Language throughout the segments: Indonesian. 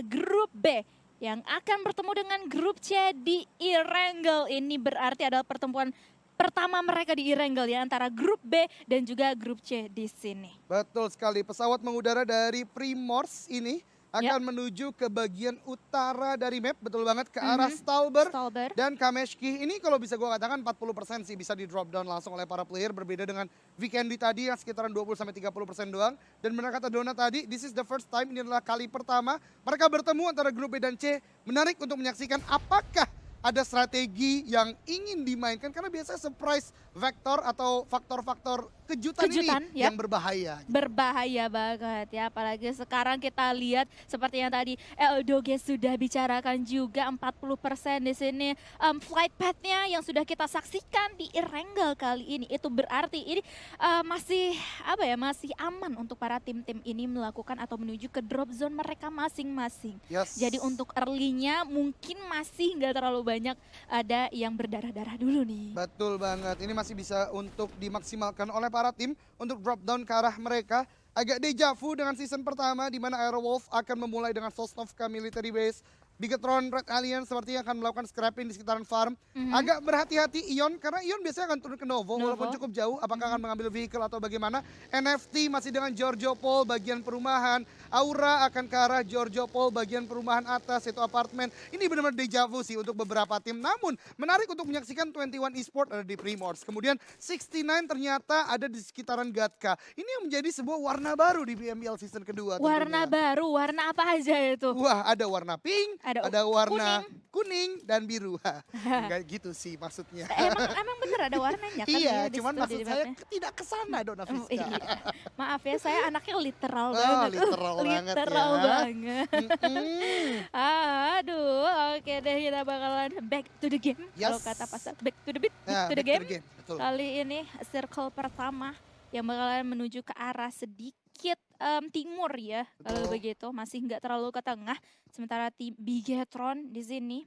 grup B yang akan bertemu dengan grup C di Erangel. Ini berarti adalah pertemuan pertama mereka di Erangel ya antara grup B dan juga grup C di sini. Betul sekali, pesawat mengudara dari Primors ini Ya, akan menuju ke bagian utara dari map, betul banget, ke arah Stalber Stolber. dan Kameshki. Ini kalau bisa gue katakan 40% sih bisa di drop down langsung oleh para player, berbeda dengan Weekendi tadi yang sekitaran 20-30% doang. Dan benar kata Dona tadi, this is the first time, ini adalah kali pertama mereka bertemu antara grup B dan C. Menarik untuk menyaksikan apakah ada strategi yang ingin dimainkan, karena biasanya surprise vector atau faktor-faktor kejutan ini Kejutan, ya. yang berbahaya. Berbahaya banget ya, apalagi sekarang kita lihat seperti yang tadi Eldoge sudah bicarakan juga 40% di sini flight path-nya yang sudah kita saksikan di Erangel kali ini. Itu berarti ini masih apa ya, masih aman untuk para tim-tim ini melakukan atau menuju ke drop zone mereka masing-masing. Yes. Jadi untuk early-nya mungkin masih nggak terlalu banyak ada yang berdarah-darah dulu nih. Betul banget, ini masih bisa untuk dimaksimalkan oleh para tim untuk drop down ke arah mereka. Agak deja vu dengan season pertama di mana Aerowolf akan memulai dengan Sosnovka Military Base. Bigetron Red Alliance sepertinya akan melakukan scrapping di sekitaran farm. Agak berhati-hati Ion, karena Ion biasanya akan turun ke Novo, walaupun cukup jauh. Apakah akan mengambil vehicle atau bagaimana. NFT masih dengan Giorgio Paul bagian perumahan. Aura akan ke arah Giorgio Paul bagian perumahan atas, itu apartemen. Ini benar-benar deja vu sih untuk beberapa tim. Namun menarik untuk menyaksikan 21 Esport ada di Primors. Kemudian 69 ternyata ada di sekitaran Gatka. Ini yang menjadi sebuah warna baru di BMBL season kedua Warna tentunya. baru, warna apa aja itu? Wah, ada warna pink, Ada ada warna kuning dan biru. Enggak gitu sih maksudnya. Emang bener ada warnanya kan Iya, ya di cuman situ maksud di saya mapnya? tidak ke sana Dona Oh, Fiska. iya. Maaf ya, saya anaknya literal Oh, banget. literal banget Literal ya. banget. Mm-mm. Aduh, oke deh kita bakalan back to the game. Kalau Yes. kata pasar back to the beat, back Nah, to the back game. betul. Kali ini circle pertama yang bakalan menuju ke arah sedikit timur ya. Kalau Betul. begitu masih nggak terlalu ke tengah. Sementara tim Bigetron di sini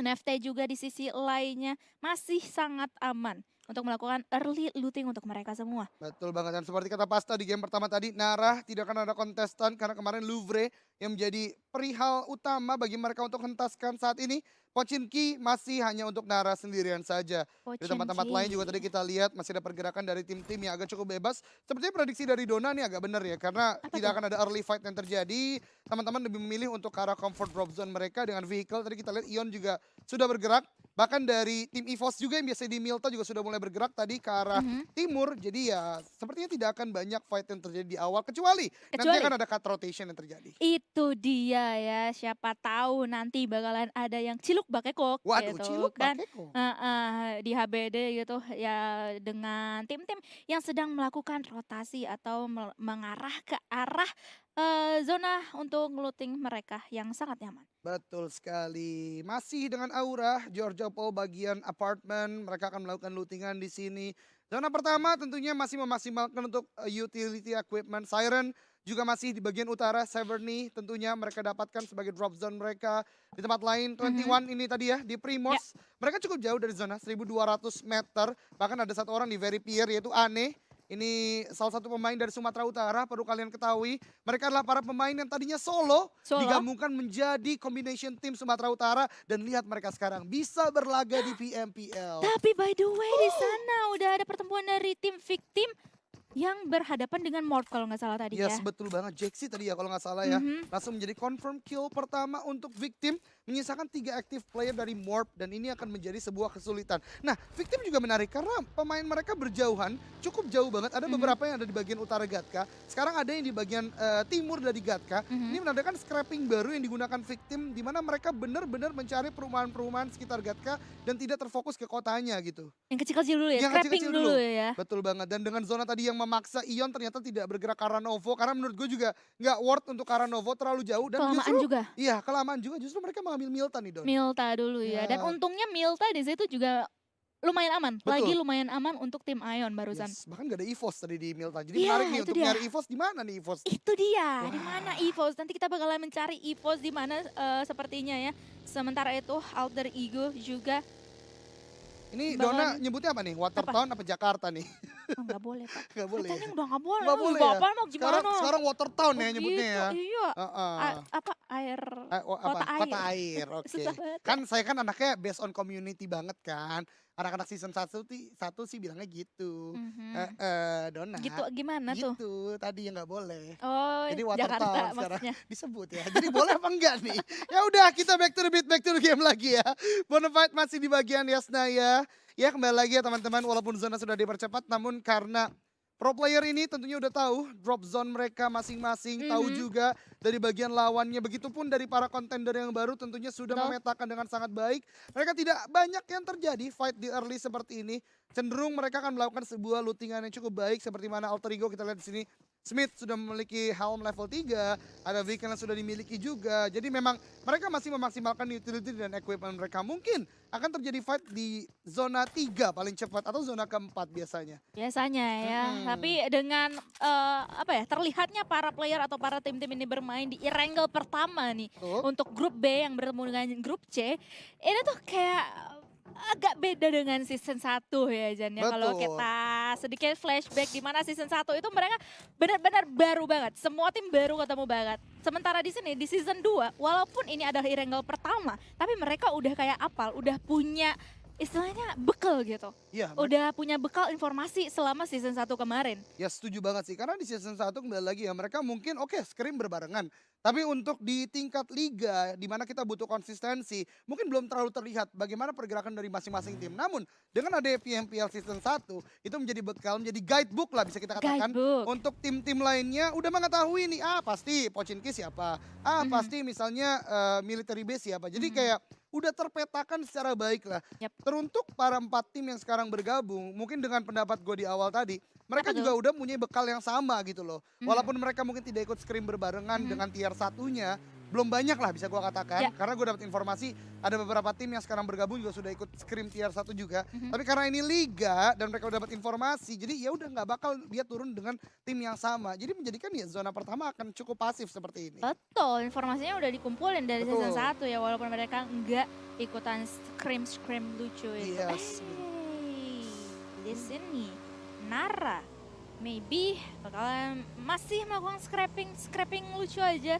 NFT juga di sisi lainnya masih sangat aman untuk melakukan early looting untuk mereka semua. Betul banget, dan seperti kata Pasta di game pertama tadi, Nara tidak akan ada kontestan karena kemarin Louvre yang menjadi perihal utama bagi mereka untuk hentaskan saat ini. Pochinki masih hanya untuk Nara sendirian saja. Di tempat-tempat lain juga tadi kita lihat masih ada pergerakan dari tim-tim yang agak cukup bebas. Sepertinya prediksi dari Dona nih agak benar ya, karena Apa tidak tuh? akan ada early fight yang terjadi. Teman-teman lebih memilih untuk ke arah comfort drop zone mereka dengan vehicle. Tadi kita lihat Ion juga sudah bergerak. Bahkan dari tim EVOS juga yang biasa di Milta juga sudah mulai bergerak tadi ke arah timur. Jadi ya sepertinya tidak akan banyak fight yang terjadi di awal. Kecuali nanti akan ada cut rotation yang terjadi. Itu dia ya, siapa tahu nanti bakalan ada yang ciluk bakekok Waduh, gitu Ciluk kan. Bakeko. Di HBD gitu ya dengan tim-tim yang sedang melakukan rotasi atau mengarah ke arah zona untuk looting mereka yang sangat nyaman. Betul sekali. Masih dengan Aura, Giorgio Paul bagian apartemen, mereka akan melakukan lootingan di sini. Zona pertama tentunya masih memaksimalkan untuk utility equipment. Siren juga masih di bagian utara, Severny tentunya mereka dapatkan sebagai drop zone mereka. Di tempat lain, 21 ini tadi ya, di Ya, Primos. Mereka cukup jauh dari zona, 1200 meter. Bahkan ada satu orang di very pier yaitu Ane. Ini salah satu pemain dari Sumatera Utara, perlu kalian ketahui. Mereka adalah para pemain yang tadinya solo, Solo. digabungkan menjadi combination tim Sumatera Utara. Dan lihat mereka sekarang bisa berlaga di PMPL. Tapi by the way di sana udah ada pertemuan dari tim victim yang berhadapan dengan Morph kalau nggak salah tadi ya. Yes, betul banget. Jaxi tadi ya kalau nggak salah ya. Mhm. Langsung menjadi confirm kill pertama untuk victim. Menyisakan 3 active player dari Morph. Dan ini akan menjadi sebuah kesulitan. Nah, victim juga menarik karena pemain mereka berjauhan. Cukup jauh banget. Ada beberapa yang ada di bagian utara Gatka. Sekarang ada yang di bagian timur dari Gatka. Ini menandakan scrapping baru yang digunakan victim. Di mana mereka benar-benar mencari perumahan-perumahan sekitar Gatka. Dan tidak terfokus ke kotanya gitu. Yang kecil-kecil dulu ya, Yang scrapping kecil-kecil dulu dulu. ya. Betul banget. Dan dengan zona tadi yang memaksa Ion ternyata tidak bergerak ke arah Novo. Karena menurut gue juga nggak worth untuk ke arah Novo, terlalu jauh. Dan Kelamaan justru, juga. iya kelamaan juga. Justru mereka mengambil Milta nih Don. Milta dulu ya. Dan Ya, untungnya Milta di situ juga lumayan aman. Lagi betul. lumayan aman untuk tim Ion barusan. Yes, bahkan gak ada EVOS tadi di Milta. Jadi Iya, menarik nih itu untuk dia. nyari EVOS di mana nih EVOS? Itu dia, di Wah. mana EVOS? Nanti kita bakalan mencari EVOS di mana sepertinya ya. Sementara itu Alter Ego juga Ini Dona bakalan nyebutnya apa nih? apa? Watertown apa Jakarta nih? Oh, nggak boleh, Pak. Nggak boleh ya? Katanya udah nggak boleh. Nggak Oh, boleh ya? Bapak mau Sekarang gimana? sekarang Watertown Oh ya nyebutnya gitu, ya? iya. Heeh. Apa air Apa? kota Kota air. air, Susah oke. banget ya. Kan saya kan anaknya based on community banget kan. Anak-anak season satu sih bilangnya gitu. Mhm. Heeh, Gitu Dona. gimana tuh? Gitu, tadi yang nggak boleh. Oh, Jadi Jakarta Watertown sekarang maksudnya. disebut ya. Jadi boleh apa enggak nih? Ya udah kita back to the beat, back to the game lagi ya. Bonafide masih di bagian Yasna ya. Ya kembali lagi ya teman-teman, walaupun zona sudah dipercepat namun karena pro player ini tentunya udah tahu drop zone mereka masing-masing, tahu Mhm, juga dari bagian lawannya. Begitupun dari para kontender yang baru tentunya sudah betul. memetakan dengan sangat baik. Mereka tidak banyak yang terjadi fight di early seperti ini. Cenderung mereka akan melakukan sebuah lootingan yang cukup baik seperti mana Alter Ego kita lihat di sini. Smith sudah memiliki helm level 3, ada vehicle yang sudah dimiliki juga. Jadi memang mereka masih memaksimalkan utility dan equipment mereka. Mungkin akan terjadi fight di zona 3 paling cepat atau zona keempat biasanya. Biasanya ya, Mm-mm. tapi dengan apa ya, terlihatnya para player atau para tim-tim ini bermain di Erangel pertama nih Tuh. untuk grup B yang bertemu dengan grup C, ini tuh kayak agak beda dengan season 1 ya Jan ya. Kalau Betul. kita sedikit flashback di mana season 1 itu mereka benar-benar baru banget. Semua tim baru ketemu banget. Sementara di sini di season 2 walaupun ini adalah Erangel pertama, tapi mereka udah kayak apal, udah punya istilahnya bekal gitu. Iya, Udah punya bekal informasi selama season 1 kemarin. ya setuju banget sih. Karena di season 1 kembali lagi ya mereka mungkin oke scrim berbarengan. Tapi untuk di tingkat liga di mana kita butuh konsistensi, mungkin belum terlalu terlihat bagaimana pergerakan dari masing-masing tim. Namun dengan ada PMPL season 1 itu menjadi bekal, menjadi guidebook lah bisa kita katakan Guidebook. untuk tim-tim lainnya udah mengetahui nih pasti Pochinki siapa, Mhm, pasti misalnya military base siapa. Jadi mhm. kayak udah terpetakan secara baik lah. Yap. Teruntuk para 4 tim yang sekarang bergabung, mungkin dengan pendapat gue di awal tadi, Apa mereka juga tuh? udah punya bekal yang sama gitu loh. Mhm, Walaupun mereka mungkin tidak ikut scrim berbarengan mhm. dengan tier satunya, belum banyak lah bisa gua Ya. katakan. Karena gue dapat informasi ada beberapa tim yang sekarang bergabung juga sudah ikut scrim tier satu juga. Mhm. Tapi karena ini liga dan mereka udah dapat informasi, jadi ya udah nggak bakal dia turun dengan tim yang sama. Jadi menjadikan ya zona pertama akan cukup pasif seperti ini. Betul, informasinya udah dikumpulin dari season Betul. 1 ya walaupun mereka enggak ikutan scrim-scrim lucu itu. Yes. Di sini Nara maybe bakalan masih melakukan scrapping lucu aja.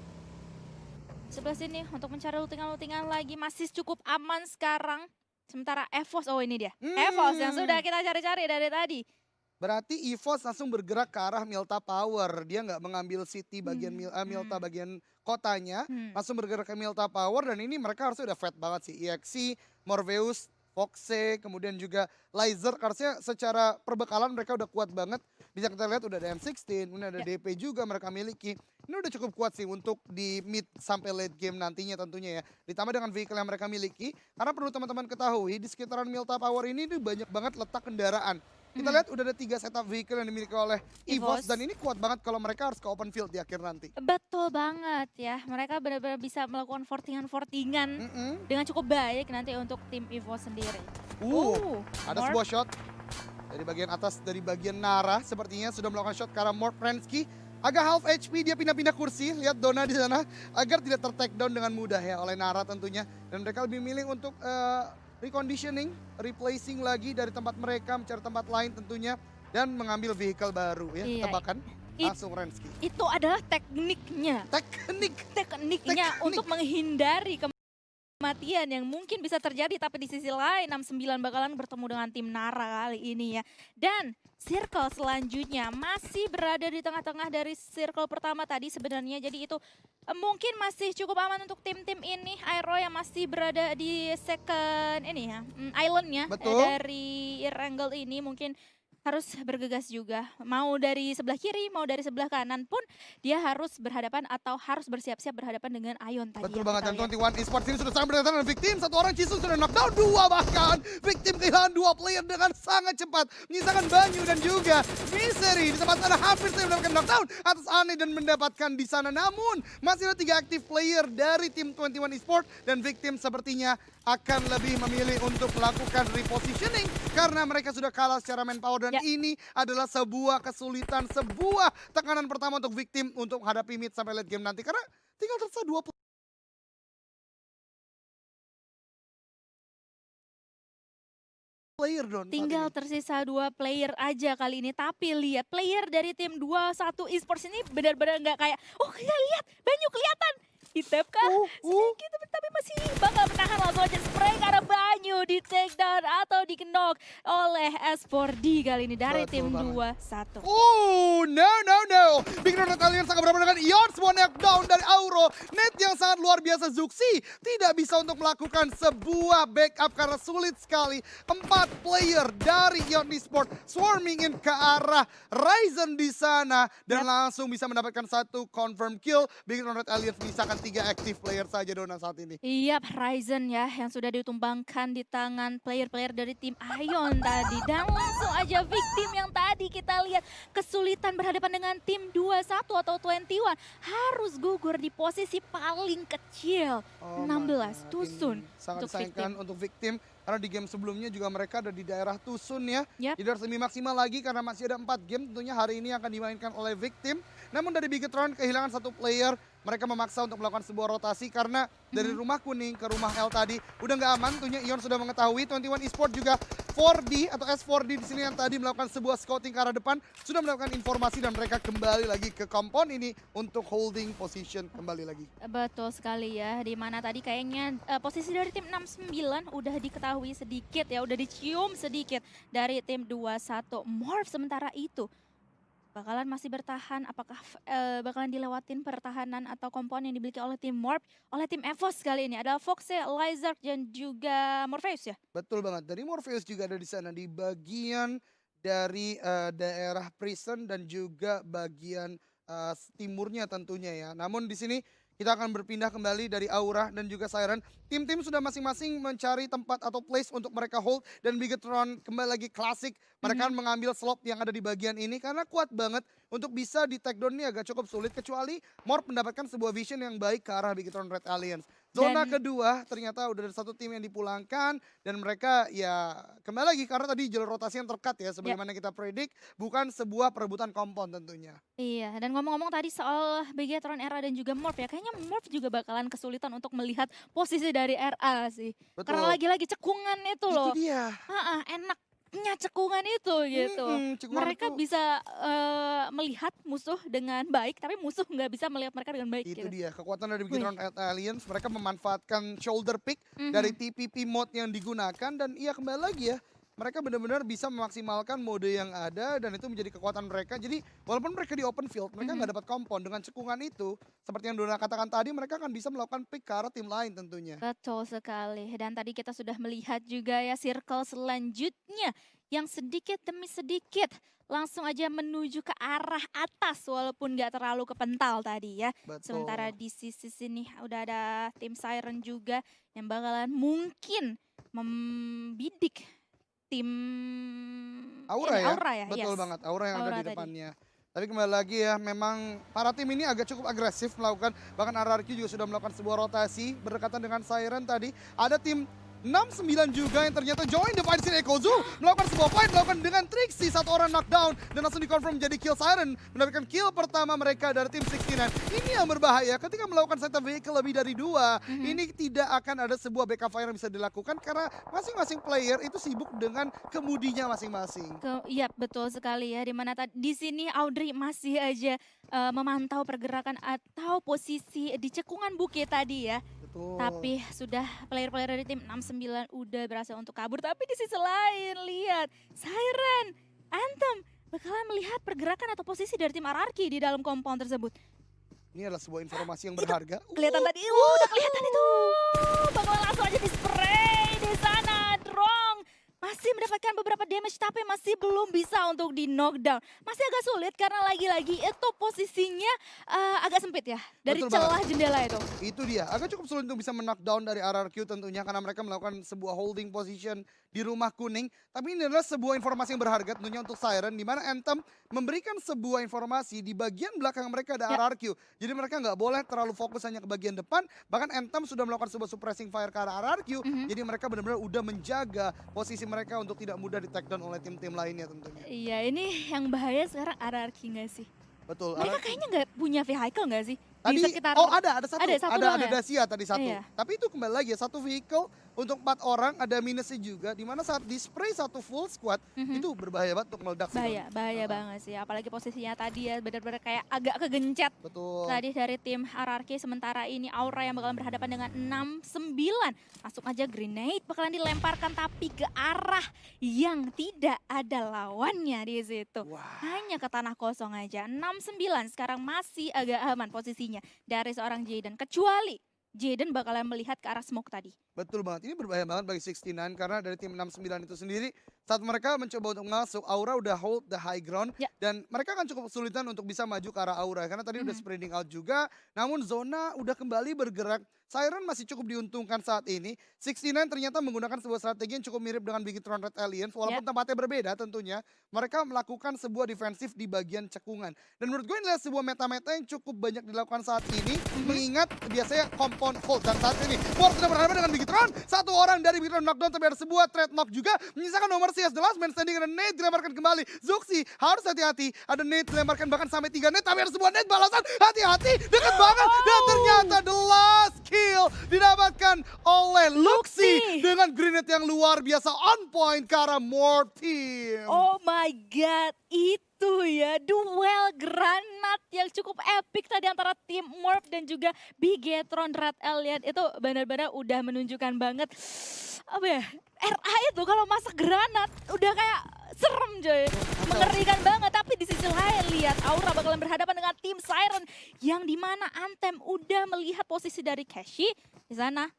Sebelah sini untuk mencari lootingan-lootingan lagi masih cukup aman sekarang. Sementara Evos, oh ini dia. Evos yang sudah Hmm. kita cari-cari dari tadi. Berarti EVOS langsung bergerak ke arah Milta Power. Dia nggak mengambil city bagian Milta Hmm. bagian kotanya, Hmm. langsung bergerak ke Milta Power dan ini mereka harusnya udah fat banget sih. EXC, Morpheus, Foxe, kemudian juga Laser harusnya secara perbekalan mereka udah kuat banget. Bisa kita lihat udah ada M16, kemudian ada Ya. DP juga mereka miliki. Ini udah cukup kuat sih untuk di mid sampai late game nantinya tentunya ya. Ditambah dengan vehicle yang mereka miliki. Karena perlu teman-teman ketahui di sekitaran Milta Power ini tuh banyak banget letak kendaraan. Kita Mhm. lihat udah ada 3 setup vehicle yang dimiliki oleh EVOS EVOS. dan ini kuat banget kalau mereka harus ke open field di akhir nanti. Betul banget ya, mereka benar-benar bisa melakukan fortingan-fortingan Mm-mm. dengan cukup baik nanti untuk tim EVOS sendiri. Ada Morph. sebuah shot dari bagian atas dari bagian Nara sepertinya sudah melakukan shot ke arah Morprensky. Agak half HP dia pindah-pindah kursi, lihat Dona di sana agar tidak ter-take down dengan mudah ya oleh Nara tentunya. Dan mereka lebih milih untuk reconditioning, replacing lagi dari tempat mereka mencari tempat lain tentunya dan mengambil vehicle baru ya. Iya. Tebakan It- langsung Rensky. Itu adalah tekniknya. Tekniknya Teknik. untuk menghindari kematian yang mungkin bisa terjadi, tapi di sisi lain 69 bakalan bertemu dengan tim Nara kali ini ya. Dan circle selanjutnya masih berada di tengah-tengah dari circle pertama tadi sebenarnya. Jadi itu mungkin masih cukup aman untuk tim-tim ini. Aero yang masih berada di second ini ya, islandnya Betul. dari Erangel ini mungkin harus bergegas juga. Mau dari sebelah kiri, mau dari sebelah kanan pun dia harus berhadapan atau harus bersiap-siap berhadapan dengan Ion tadi. Betul yang banget, kita dan lihat. 21 Esports ini sudah sangat berdekatan dengan Victim. Satu orang Cisun sudah knockdown, dua bahkan. Victim kehilangan 2 player dengan sangat cepat. Menyisakan Banyu dan juga Misery. Di tempat sana hampir saja mendapatkan knockdown atas Ane dan mendapatkan di sana. Namun masih ada 3 aktif player dari tim 21 Esports. Dan Victim sepertinya akan lebih memilih untuk melakukan repositioning. Karena mereka sudah kalah secara manpower. Dan Ya. ini adalah sebuah kesulitan, sebuah tekanan pertama untuk Victim untuk menghadapi mid sampai late game nanti. Karena tinggal tersisa 2 player Don saat Tinggal ini. tersisa 2 player aja kali ini, tapi lihat player dari tim 21 Esports ini benar-benar nggak kayak, oh kita lihat Banyu kelihatan di tap kah? Sedikit tapi masih bakal menahan, langsung aja spray karena Banyu di take down atau di knock oleh S4D kali ini dari Betul tim banget. 21. Oh, no. Big Red Alliance sangat berbeda dengan Ion. Sebuah knockdown dari Auro. Net yang sangat luar biasa. Zuxi tidak bisa untuk melakukan sebuah backup karena sulit sekali. 4 player dari Ion Esports swarming in ke arah Ryzen di sana. Dan langsung bisa mendapatkan satu confirm kill. Big Red Alliance menyisakan 3 active player saja Dona saat ini. Iya, Ryzen ya yang sudah ditumbangkan di tangan player-player dari tim Ion tadi. Dan langsung aja victim yang tadi kita lihat kesulitan berhadapan dengan tim 21 atau 21 harus gugur di posisi paling kecil. Oh 16 my God, Tusun ini sangat untuk disayangkan victim. untuk victim karena di game sebelumnya juga mereka ada di daerah Tusun ya. Yap. Jadi harus lebih maksimal lagi karena masih ada 4 game tentunya hari ini akan dimainkan oleh victim. Namun dari Bigetron kehilangan satu player, mereka memaksa untuk melakukan sebuah rotasi karena dari rumah kuning ke rumah L tadi udah nggak aman. Tentunya Ion sudah mengetahui 21 Esports juga 4D atau S4D di sini yang tadi melakukan sebuah scouting ke arah depan sudah melakukan informasi dan mereka kembali lagi ke compound ini untuk holding position kembali lagi. Betul sekali ya, di mana tadi kayaknya posisi dari tim 69 udah diketahui sedikit ya, udah dicium sedikit dari tim 21 Morph. Sementara itu bakalan masih bertahan, apakah bakalan dilewatin pertahanan atau kompon yang dimiliki oleh tim Morph, oleh tim EVOS kali ini. Ada Foxe, Lizard dan juga Morpheus ya? Betul banget. Dari Morpheus juga ada di sana di bagian dari daerah prison dan juga bagian timurnya tentunya ya. Namun di sini kita akan berpindah kembali dari Aura dan juga Siren. Tim-tim sudah masing-masing mencari tempat atau place untuk mereka hold dan Bigetron kembali lagi klasik. Mereka mengambil slot yang ada di bagian ini karena kuat banget untuk bisa di take down ini agak cukup sulit kecuali Morph mendapatkan sebuah vision yang baik ke arah Bigetron Red Alliance. Zona Dan- kedua ternyata udah ada satu tim yang dipulangkan dan mereka ya kembali lagi karena tadi jalur rotasi yang terkat ya sebagaimana kita predik bukan sebuah perebutan kompon tentunya. Iya, dan ngomong-ngomong tadi soal Bigetron RA dan juga Morph ya, kayaknya Morph juga bakalan kesulitan untuk melihat posisi dari RA sih. Betul. Karena lagi-lagi cekungan itu loh. Itu dia. Enaknya cekungan itu gitu. Cekungan Mereka itu- bisa melihat musuh dengan baik, tapi musuh nggak bisa melihat mereka dengan baik Itu gitu. dia kekuatan dari Bigetron Alliance. Mereka memanfaatkan shoulder pick Mhm. dari TPP mode yang digunakan dan iya kembali lagi ya. Mereka benar-benar bisa memaksimalkan mode yang ada dan itu menjadi kekuatan mereka. Jadi walaupun mereka di open field, mereka nggak dapat kompon dengan cekungan itu. Seperti yang Dona katakan tadi, mereka akan bisa melakukan pick ke arah tim lain tentunya. Betul sekali. Dan tadi kita sudah melihat juga ya circle selanjutnya yang sedikit demi sedikit langsung aja menuju ke arah atas walaupun nggak terlalu kepental tadi ya. Betul. Sementara di sisi sini udah ada tim Siren juga yang bakalan mungkin membidik tim Aura ini, ya, Aura ya, betul yes. banget. Aura yang ada Aura di tadi. depannya. Tapi kembali lagi ya, memang para tim ini agak cukup agresif melakukan, bahkan RRQ juga sudah melakukan sebuah rotasi berdekatan dengan Siren tadi. Ada tim 69 juga yang ternyata join the fight sini. Ekozu melakukan sebuah fight, melakukan dengan Trixie, satu orang knockdown dan langsung dikonfirm menjadi kill Siren, mendapatkan kill pertama mereka dari tim 69. Ini yang berbahaya ketika melakukan setup vehicle lebih dari 2. Ini tidak akan ada sebuah backup fire yang bisa dilakukan karena masing-masing player itu sibuk dengan kemudinya masing-masing. Iya betul sekali ya, dimana di sini Audrey masih aja memantau pergerakan atau posisi di cekungan bukit tadi ya. Betul. Tapi sudah player-player dari tim 69 udah berhasil untuk kabur. Tapi di sisi lain lihat Siren, Anthem bakalan melihat pergerakan atau posisi dari tim RRQ di dalam compound tersebut. Ini adalah sebuah informasi yang berharga. Kelihatan tadi, udah kelihatan itu. Bakalan langsung aja di spray di sana, Drong. Masih mendapatkan beberapa damage tapi masih belum bisa untuk di knockdown. Masih agak sulit karena lagi-lagi itu posisinya agak sempit ya. Dari Betul celah jendela itu. Itu dia, agak cukup sulit untuk bisa knockdown dari RRQ tentunya karena mereka melakukan sebuah holding position di rumah kuning. Tapi ini adalah sebuah informasi yang berharga tentunya untuk Siren, di mana Anthem memberikan sebuah informasi di bagian belakang mereka ada RRQ. Jadi mereka nggak boleh terlalu fokus hanya ke bagian depan, bahkan Anthem sudah melakukan sebuah suppressing fire ke arah RRQ. Jadi mereka benar-benar udah menjaga posisi mereka untuk tidak mudah di take down oleh tim-tim lainnya tentunya. Iya, ini yang bahaya sekarang RRQ nggak sih? Betul, Mereka RRQ kayaknya nggak punya vehicle nggak sih? di Tadi, sekitar ada satu, ada satu doang ada ya? Dacia tadi satu. Iya. Tapi itu kembali lagi ya, satu vehicle untuk 4 orang ada minusnya juga, di mana saat di spray satu full squad, itu berbahaya banget untuk meledak sih, Don. Bahaya banget sih. Apalagi posisinya tadi ya benar-benar kayak agak kegencet Betul. tadi dari tim RRQ. Sementara ini Aura yang bakalan berhadapan dengan 6-9. Langsung aja grenade bakalan dilemparkan tapi ke arah yang tidak ada lawannya di situ. Wah. Hanya ke tanah kosong aja. 6-9 sekarang masih agak aman posisinya dari seorang Jaden. Kecuali Jaden bakalan melihat ke arah smoke tadi. Betul banget, ini berbahaya banget bagi 69 karena dari tim 69 itu sendiri saat mereka mencoba untuk masuk, Aura udah hold the high ground Ya. dan mereka akan cukup kesulitan untuk bisa maju ke arah Aura karena tadi udah spreading out juga, namun zona udah kembali bergerak. Siren masih cukup diuntungkan saat ini. 69 ternyata menggunakan sebuah strategi yang cukup mirip dengan Bigetron Red Aliens walaupun tempatnya berbeda tentunya. Mereka melakukan sebuah defensif di bagian cekungan. Dan menurut gue ini adalah sebuah meta-meta yang cukup banyak dilakukan saat ini mengingat biasanya compound hold dan saat ini Mort sudah berhadapan dengan Bigetron. Satu orang dari Bigetron knockdown tapi ada sebuah trade knock juga menyisakan nomor CS The Last Man Standing dan nade dilemparkan kembali. Zuxi harus hati-hati. Ada nade dilemparkan bahkan sampai 3 nade tapi ada sebuah nade balasan. Hati-hati dekat banget dan ternyata the last kill didapatkan oleh Luxi dengan grenade yang luar biasa on point ke arah Mort team. Oh my god, itu ya duel granat yang cukup epic tadi antara tim Morph dan juga Bigetron Red Alien. Itu benar-benar udah menunjukkan banget apa ya, RA itu kalau masak granat udah kayak serem coy, mengerikan banget. Tapi di sisi lain lihat Aura bakalan berhadapan dengan tim Siren yang dimana Anthem udah melihat posisi dari Cashy di sana.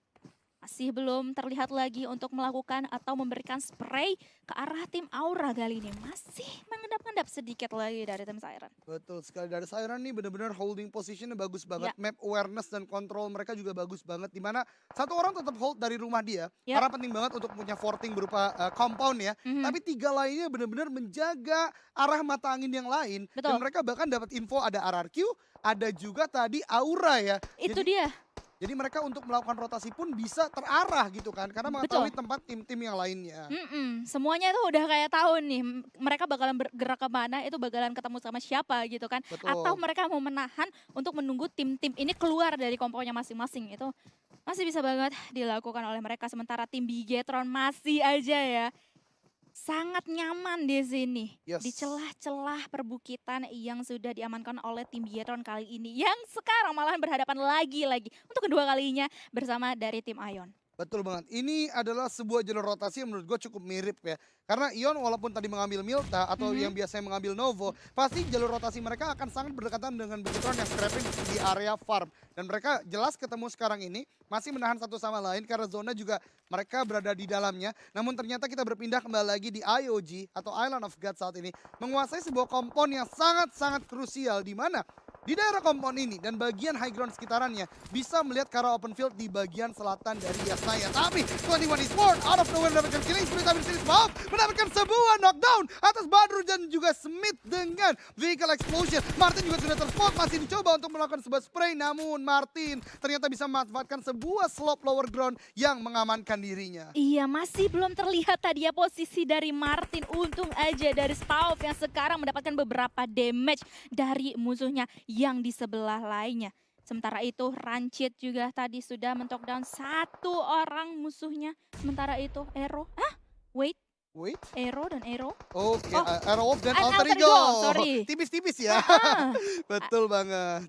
Masih belum terlihat lagi untuk melakukan atau memberikan spray ke arah tim Aura kali ini. Masih mengendap-endap sedikit lagi dari tim Siren. Betul sekali, dari Siren nih benar-benar holding positionnya bagus banget. Ya. Map awareness dan kontrol mereka juga bagus banget. Dimana satu orang tetap hold dari rumah dia. Ya. Karena penting banget untuk punya forting berupa compound ya. Tapi 3 lainnya benar-benar menjaga arah mata angin yang lain. Betul. Dan mereka bahkan dapat info ada RRQ, ada juga tadi Aura ya. Itu dia. Jadi mereka untuk melakukan rotasi pun bisa terarah gitu kan. Karena mengetahui tempat tim-tim yang lainnya. Semuanya itu udah kayak tahu nih mereka bakalan bergerak kemana, itu bakalan ketemu sama siapa gitu kan. Betul. Atau mereka mau menahan untuk menunggu tim-tim ini keluar dari komponya masing-masing. Itu masih bisa banget dilakukan oleh mereka. Sementara tim Bigetron masih aja ya sangat nyaman di sini. Yes. Di celah-celah perbukitan yang sudah diamankan oleh tim Bigetron kali ini. Yang sekarang malahan berhadapan lagi-lagi untuk kedua kalinya bersama dari tim Ion. Betul banget. Ini adalah sebuah jalur rotasi yang menurut gue cukup mirip ya. Karena Ion walaupun tadi mengambil Milta atau yang biasanya mengambil Novo, pasti jalur rotasi mereka akan sangat berdekatan dengan Bigetron yang scrapping di area farm. Dan mereka jelas ketemu sekarang ini masih menahan satu sama lain karena zona juga mereka berada di dalamnya. Namun ternyata kita berpindah kembali lagi di IOG atau Island of God saat ini. Menguasai sebuah kompon yang sangat-sangat krusial di mana di daerah kompon ini dan bagian high ground sekitarannya bisa melihat ke arah open field di bagian selatan dari Yasnaya. Tapi 21 Esports out of nowhere mendapatkan killing spree tapi disini Smop mendapatkan sebuah knockdown atas Badru dan juga Smith dengan vehicle explosion. Martin juga sudah terspot, masih dicoba untuk melakukan sebuah spray namun Martin ternyata bisa memanfaatkan sebuah slope lower ground yang mengamankan dirinya. Iya, masih belum terlihat tadi ya posisi dari Martin. Untung aja dari Stauf yang sekarang mendapatkan beberapa damage dari musuhnya yang di sebelah lainnya. Sementara itu Rancid juga tadi sudah mentok down satu orang musuhnya. Sementara itu Aero, Wait, Aero dan Aero. Oke, Oh, Aerowolf dan Alter Alter Ego, Ego. sorry. Tipis-tipis ya. Betul banget.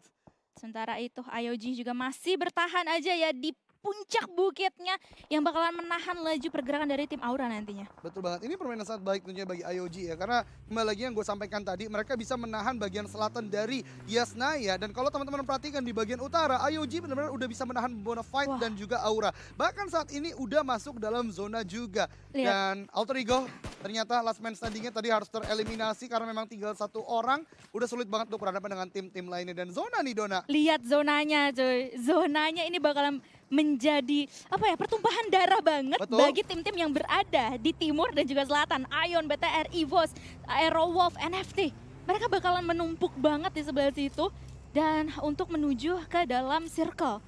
Sementara itu IOG juga masih bertahan aja ya di puncak bukitnya yang bakalan menahan laju pergerakan dari tim Aura nantinya. Betul banget, ini permainan sangat baik tentunya bagi IOG ya. Karena kembali lagi yang gue sampaikan tadi, mereka bisa menahan bagian selatan dari Yasnaya. Dan kalau teman-teman perhatikan di bagian utara, IOG benar-benar udah bisa menahan Bonafide dan juga Aura. Bahkan saat ini udah masuk dalam zona juga. Lihat. Dan Alter Ego ternyata last man standingnya tadi harus tereliminasi karena memang tinggal satu orang. Udah sulit banget untuk berhadapan dengan tim-tim lainnya. Dan zona nih Dona. Lihat zonanya coy, zonanya ini bakalan menjadi apa ya, pertumpahan darah banget. Betul. Bagi tim-tim yang berada di timur dan juga selatan. Ion, BTR, EVOS, Aerowolf, NFT. Mereka bakalan menumpuk banget di sebelah situ. Dan untuk menuju ke dalam circle.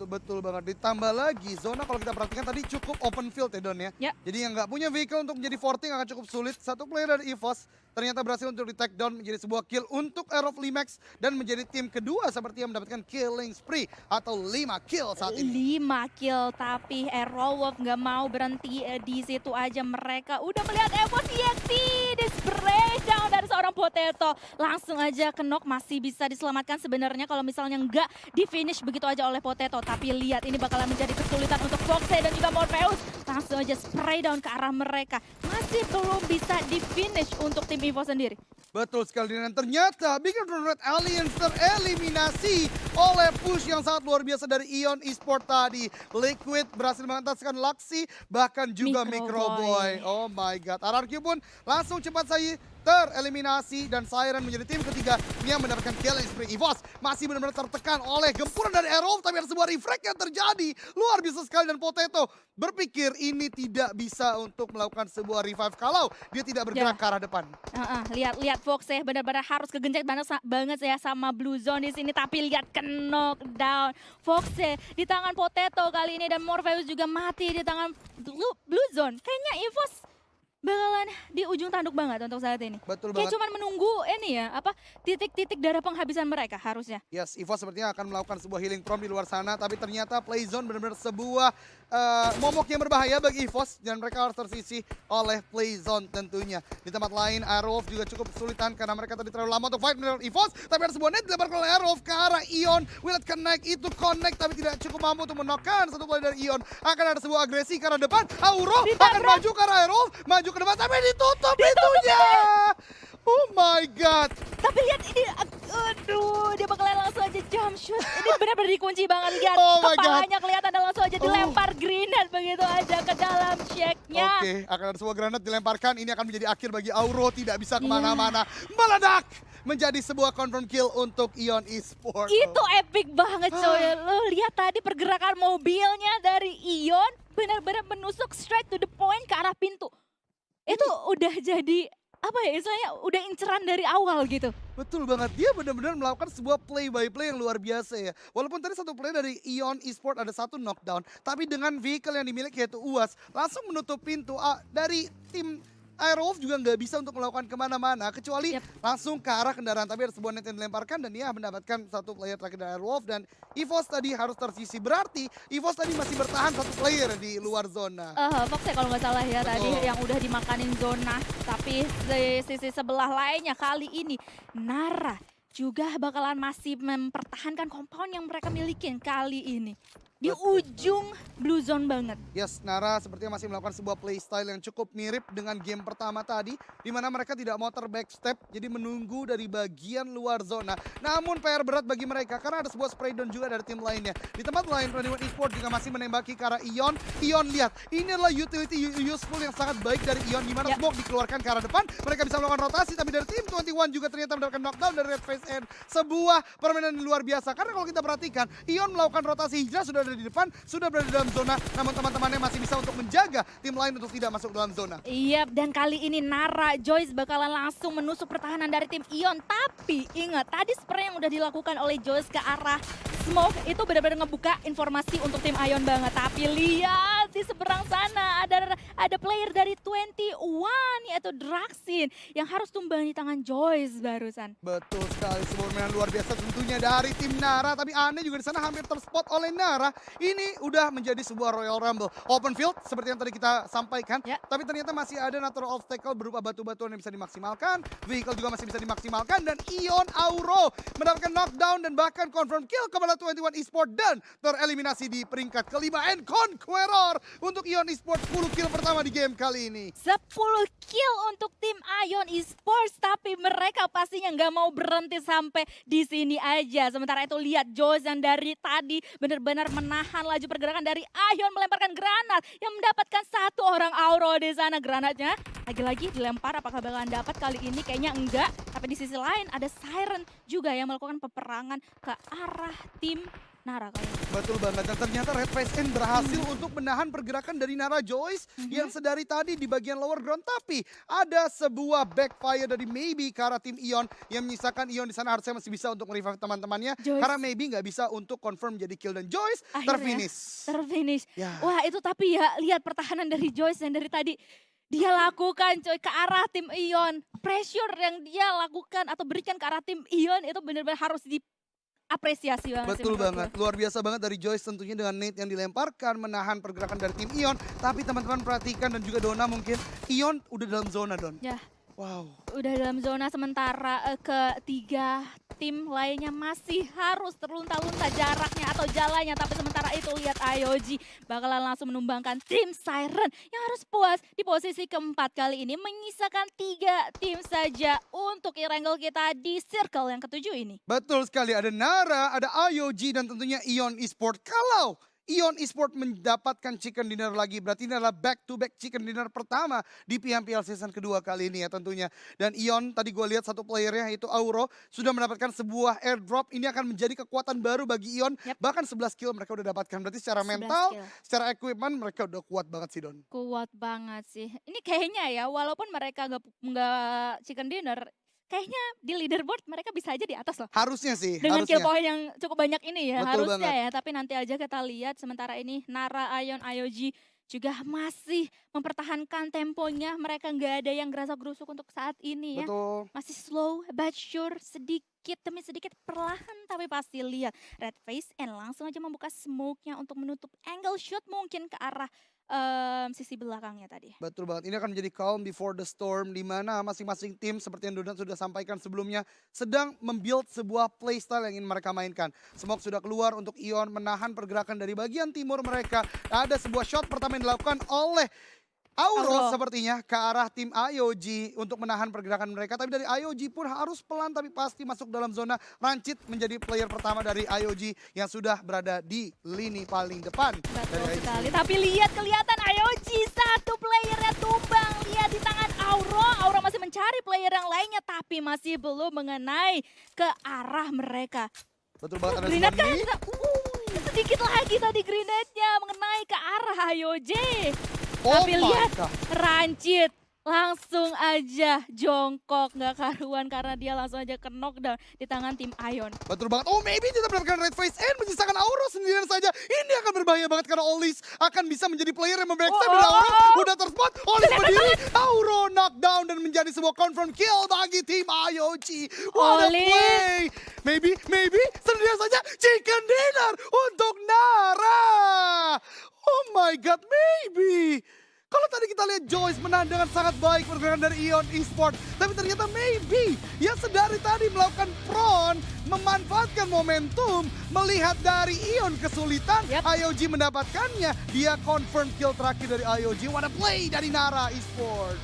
Betul banget. Ditambah lagi zona kalau kita perhatikan tadi cukup open field ya Don ya. Ya. Jadi yang nggak punya vehicle untuk menjadi forting akan cukup sulit. Satu player dari EVOS ternyata berhasil untuk di take down menjadi sebuah kill untuk Aero Limax dan menjadi tim kedua seperti yang mendapatkan killing spree atau 5 kill saat ini. 5 kill, tapi Aerowolf nggak mau berhenti di situ aja. Mereka udah melihat Evos EXP di breakdown dari seorang Potato. Langsung aja ke knock, masih bisa diselamatkan sebenarnya kalau misalnya nggak di finish begitu aja oleh Potato. Tapi lihat ini bakalan menjadi kesulitan untuk Foxe dan juga Morpheus. Langsung aja spray down ke arah mereka. Masih belum bisa di finish untuk tim Evo sendiri. Betul sekali, dan ternyata Bigetron Red Alliance tereliminasi oleh push yang sangat luar biasa dari Ion Esport tadi. Liquid berhasil mengentaskan Luxy, bahkan juga Microboy. Oh my god, RRQ pun langsung cepat saja tereliminasi dan Siren menjadi tim ketiga yang mendapatkan killing spree. EVOS masih benar-benar tertekan oleh gempuran dari Aerowolf, tapi ada sebuah refrag yang terjadi. Luar biasa sekali, dan Potato berpikir ini tidak bisa untuk melakukan sebuah revive kalau dia tidak bergerak ke arah depan. Lihat Fox ya, benar-benar harus kegencet banget ya sama Blue Zone di sini, tapi lihat ke knockdown Fox ya di tangan Potato kali ini, dan Morpheus juga mati di tangan Blue Zone. Kayaknya EVOS bakalan di ujung tanduk banget untuk saat ini. Betul Kayak banget. cuman menunggu ini ya, apa titik-titik darah penghabisan mereka harusnya. Yes, EVOS sepertinya akan melakukan sebuah healing prom di luar sana, tapi ternyata Playzone benar-benar sebuah momok yang berbahaya bagi EVOS, dan mereka harus tersisih oleh Playzone tentunya. Di tempat lain, Aerowolf juga cukup kesulitan karena mereka tadi terlalu lama untuk fight dengan EVOS, tapi ada sebuah net dilemparkan oleh Aerowolf ke arah Ion. Will it connect? Itu connect, tapi tidak cukup mampu untuk menokkan satu player dari Ion. Akan ada sebuah agresi ke arah depan, Auro akan maju ke arah Aerowolf, maju ke depan, tapi ditutup pintunya. Oh my god. Tapi lihat ini, aduh, dia bakalan langsung aja jump shoot. Ini benar-benar dikunci banget, lihat Oh my kepalanya kelihatan, dan langsung aja dilempar grenade begitu aja ke dalam checknya. Oke, akan ada sebuah granat dilemparkan. Ini akan menjadi akhir bagi Auro, tidak bisa kemana-mana. Meledak menjadi sebuah confirm kill untuk Ion Esport. Itu epic banget coy. Lo lihat tadi pergerakan mobilnya dari Ion benar-benar menusuk straight to the point ke arah pintu. Itu udah jadi apa ya, istilahnya udah inceran dari awal gitu. Betul banget, dia benar-benar melakukan sebuah play by play yang luar biasa ya. Walaupun tadi satu play dari Ion Esport ada satu knockdown, tapi dengan vehicle yang dimiliki yaitu UAS langsung menutup pintu dari tim Aerowolf juga nggak bisa untuk melakukan kemana-mana kecuali langsung ke arah kendaraan. Tapi ada sebuah net yang dilemparkan dan dia mendapatkan satu player terakhir dari Aerowolf, dan EVOS tadi harus tersisi. Berarti EVOS tadi masih bertahan satu player di luar zona. Fox ya kalau nggak salah ya. Betul. Tadi yang udah dimakanin zona. Tapi di sisi sebelah lainnya kali ini Nara juga bakalan masih mempertahankan compound yang mereka milikin kali ini. Di ujung blue zone banget. Yes, Nara sepertinya masih melakukan sebuah playstyle yang cukup mirip dengan game pertama tadi, di mana mereka tidak mau terbackstep, jadi menunggu dari bagian luar zona. Namun PR berat bagi mereka karena ada sebuah spray down juga dari tim lainnya. Di tempat lain, Twenty Esport juga masih menembaki ke arah Ion. Ion lihat, ini adalah utility useful yang sangat baik dari Ion, di mana smoke dikeluarkan ke arah depan. Mereka bisa melakukan rotasi, tapi dari tim 21 juga ternyata mendapatkan knockdown dari Red Face N. Sebuah permainan yang luar biasa, karena kalau kita perhatikan, Ion melakukan rotasi hijrah sudah di depan, sudah berada dalam zona, namun teman-temannya masih bisa untuk menjaga tim lain untuk tidak masuk dalam zona. Iya, dan kali ini Nara Joyce bakalan langsung menusuk pertahanan dari tim Ion. Tapi ingat, tadi spray yang udah dilakukan oleh Joyce ke arah smoke itu benar-benar ngebuka informasi untuk tim Ion banget. Tapi lihat di seberang sana ada player dari 21 yaitu Draxin yang harus tumbang di tangan Joyce barusan. Betul sekali, sebuah permainan luar biasa tentunya dari tim Nara, tapi aneh juga di sana hampir terspot oleh Nara. Ini udah menjadi sebuah Royal Rumble open field seperti yang tadi kita sampaikan, tapi ternyata masih ada natural obstacle berupa batu-batuan yang bisa dimaksimalkan, vehicle juga masih bisa dimaksimalkan, dan Ion Auro mendapatkan knockdown dan bahkan confirm kill kepada 21 Esport dan tereliminasi di peringkat kelima and Conqueror untuk Ion Esport 10 kill pertama di game kali ini. 10 kill untuk tim Ion Esports, tapi mereka pastinya nggak mau berhenti sampai di sini aja. Sementara itu lihat Joyce yang dari tadi benar-benar menahan laju pergerakan dari Ion, melemparkan granat yang mendapatkan satu orang Auro di sana. Granatnya lagi-lagi dilempar, apakah bakalan dapat kali ini? Kayaknya enggak. Tapi di sisi lain ada Siren juga yang melakukan peperangan ke arah tim Nara kali ini. Betul banget, dan ternyata Red Face N berhasil untuk menahan pergerakan dari Nara Joyce yang sedari tadi di bagian lower ground, tapi ada sebuah backfire dari Maybe ke arah tim Ion yang menyisakan Ion di sana harusnya masih bisa untuk merevive teman-temannya karena Maybe nggak bisa untuk confirm jadi kill, dan Joyce terfinish. Wah, itu tapi ya lihat pertahanan dari Joyce yang dari tadi dia lakukan coy ke arah tim Ion. Pressure yang dia lakukan atau berikan ke arah tim Ion itu benar-benar harus diapresiasi banget sih Betul menurut banget, gue. luar biasa banget dari Joyce tentunya dengan nade yang dilemparkan, menahan pergerakan dari tim Ion. Tapi teman-teman perhatikan dan juga Dona mungkin, Ion udah dalam zona Don. Ya, Wow. udah dalam zona sementara ketiga tim lainnya masih harus terlunta-lunta jaraknya atau jalannya. Tapi sementara itu lihat IOG bakalan langsung menumbangkan tim Siren yang harus puas di posisi keempat kali ini. Menyisakan 3 tim saja untuk Irengel kita di circle yang ketujuh ini. Betul sekali, ada Nara, ada IOG dan tentunya Ion Esport. Kalau Ion Esport mendapatkan chicken dinner lagi, berarti ini adalah back to back chicken dinner pertama di PMPL season kedua kali ini ya tentunya. Dan Ion tadi gue lihat satu playernya yaitu Auro sudah mendapatkan sebuah airdrop. Ini akan menjadi kekuatan baru bagi Ion. Yep. Bahkan 11 kill mereka udah dapatkan. Berarti secara 11 mental, kill. secara equipment mereka udah kuat banget sih Don. Kuat banget sih. Ini kayaknya ya walaupun mereka nggak chicken dinner, kayaknya di leaderboard mereka bisa aja di atas loh. Harusnya sih, Dengan kill harusnya. point yang cukup banyak ini ya, Betul harusnya banget. ya. Tapi nanti aja kita lihat sementara ini Nara, Ion, IOG juga masih mempertahankan temponya. Mereka nggak ada yang gerasa-gerusuk untuk saat ini ya. Betul. Masih slow but sure, sedikit demi sedikit perlahan tapi pasti lihat. Red Face and langsung aja membuka smoke-nya untuk menutup angle shot mungkin ke arah sisi belakangnya tadi. Betul banget, ini akan menjadi calm before the storm di mana masing-masing tim seperti yang Donat sudah sampaikan sebelumnya sedang membuild sebuah playstyle yang ingin mereka mainkan. Smoke sudah keluar untuk Ion menahan pergerakan dari bagian timur mereka. Ada sebuah shot pertama yang dilakukan oleh Auro sepertinya ke arah tim IOG untuk menahan pergerakan mereka. Tapi dari IOG pun harus pelan tapi pasti masuk dalam zona. Rancid menjadi player pertama dari IOG yang sudah berada di lini paling depan. Betul sekali, tapi lihat kelihatan IOG satu playernya tumbang. Lihat di tangan Auro, Auro masih mencari player yang lainnya tapi masih belum mengenai ke arah mereka. Betul banget, ada Grenade kan? Sony. Sedikit lagi tadi grenade-nya mengenai ke arah IOG. Oh Tapi my lihat God. Rancid langsung aja jongkok nggak karuan karena dia langsung aja ke knockdown di tangan tim Ion. Betul banget. Oh maybe dia mendapatkan red face and menyisakan Auro sendirian saja. Ini akan berbahaya banget karena Olis akan bisa menjadi player yang membackstab dan Auro udah terspot. Olis berdiri, Auro knockdown dan menjadi sebuah confirm kill bagi tim IOG. What a Olis. play. Maybe sendirian saja chicken dinner untuk Nara. Oh my God, maybe. Kalau tadi kita lihat Joyce menahan dengan sangat baik pergerakan dari Ion Esport. Tapi ternyata maybe yang sedari tadi melakukan prone, memanfaatkan momentum, melihat dari Ion kesulitan, Yep. IOG mendapatkannya. Dia confirm kill terakhir dari IOG. What a play dari Nara Esport.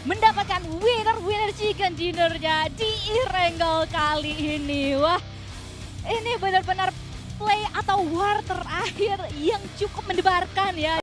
Mendapatkan winner chicken dinnernya di Irengel kali ini. Wah, ini benar-benar play atau war terakhir yang cukup mendebarkan ya.